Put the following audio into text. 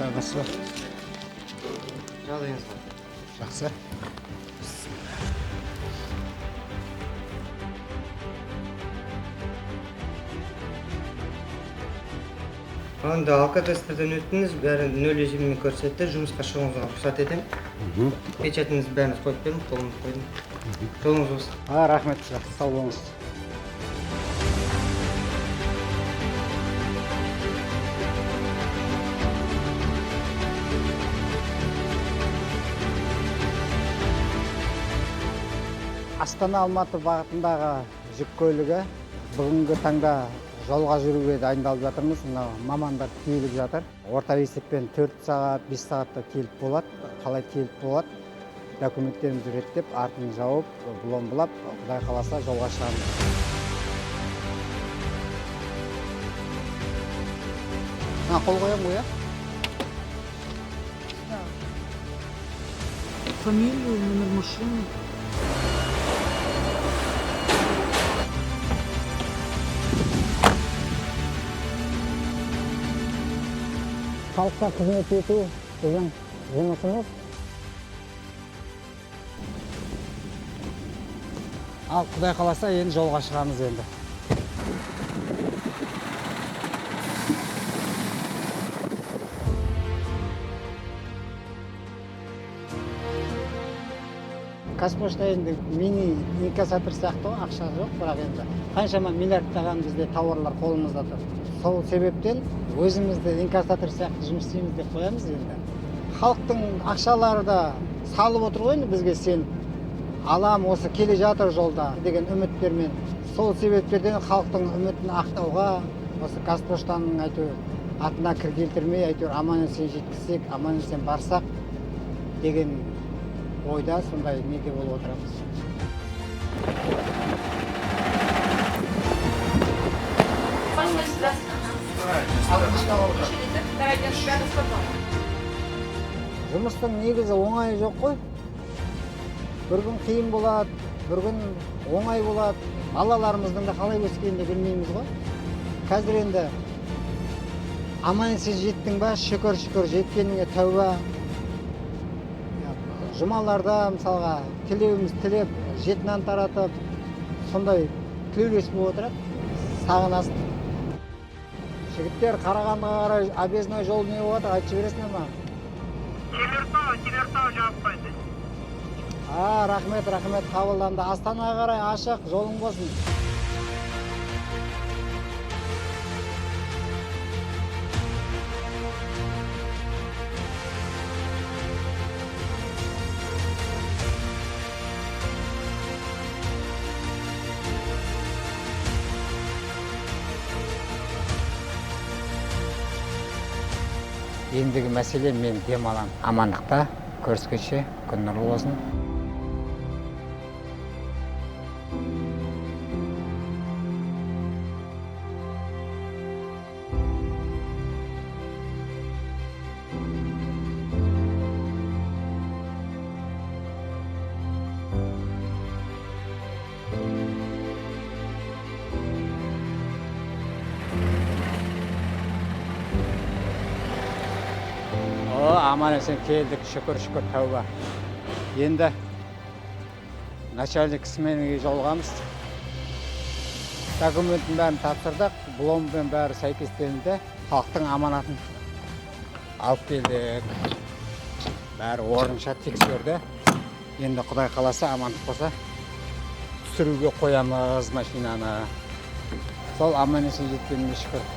Жағасы бар. Жағдайыңыз бар. Жақсы. Анда алкотестерден өттіңіз, бәрі 0 режимін көрсетті, жұмысқа шығуыңызға рұқсат етемін. Печатыңызды бәріңіз қойып бердім, қолымды қойдым. Жолыңыз болсын. Рахмет, жақсы, сау болыңыз. Астана-Алматы бағытындағы жүк көлігі бүгінгі таңда жолға жүруге дайындалып жатырмыз. Мына мамандар тиеліп жатыр. Орта есеппен 4 сағат, 5 сағатта келіп болады. Қалай келіп болады? Документтерімізді реттеп, артын жауып, бұломбылап, Құдай қаласа жолға шығамыз. Қол қоямын ғой, Фамилию, номер машины. Халыққа қызмет ету біздің жұмысымыз. Ал Құдай қаласа енді жолға шығамыз енді. Қазпошта енді мини инкассатор сияқты ғой, ақша жоқ, бірақ енді қаншама миллиардтаған бізде тауарлар қолымызда тұр. Сол себептен өзімізді инкассатор сияқты жұмыс істейміз деп қоямыз енді. Халықтың ақшалары да салып отыр ғой енді бізге, сен алам осы келе жатыр жолда деген үміттермен. Сол себептерден халықтың үмітін ақтауға осы Қазпоштаның әйтеуір атына кір келтірмей, әйтеуір аман-есен жеткізсек, аман-есен барсақ деген ойда сондай неде болып отырамыз. Жұмыстың негізі оңай жоқ қой. Bir gün қиын болады, bir gün оңай болады. Балаларымыздың да қалай өскенін де білмейміз ғой. Қазір енді аман-есен жеттің ба, шүкір жеткеніңе тәуба. Жұмаларда мысалға тілеуіміз тілеп, жетінен таратып, сондай тілеулес болып отырады. Сағынасың. Жігіттер Қарағандыға қарай объездной жол не болады, айтып бересіңдер ма? Теміртау жауап қойды. Рахмет, қабылданды. Астанаға қарай ашық, жолың болсын. Ендігі мәселе мен демалам. Амандықта, көріскенше күн нұрлы болсын. Аман-есен келдік, шүкір, тәуба. Енді начальник сменаға жолығамыз. Документтің бәрін тапсырдық, бұломбен бәрі сәйкестенді. Халықтың аманатын алып келдік. Бәрі орынша тексерді. Енді Құдай қаласа амандық болса, түсіруге қоямыз машинаны. Сол аман-есен жеткеніне шүкір.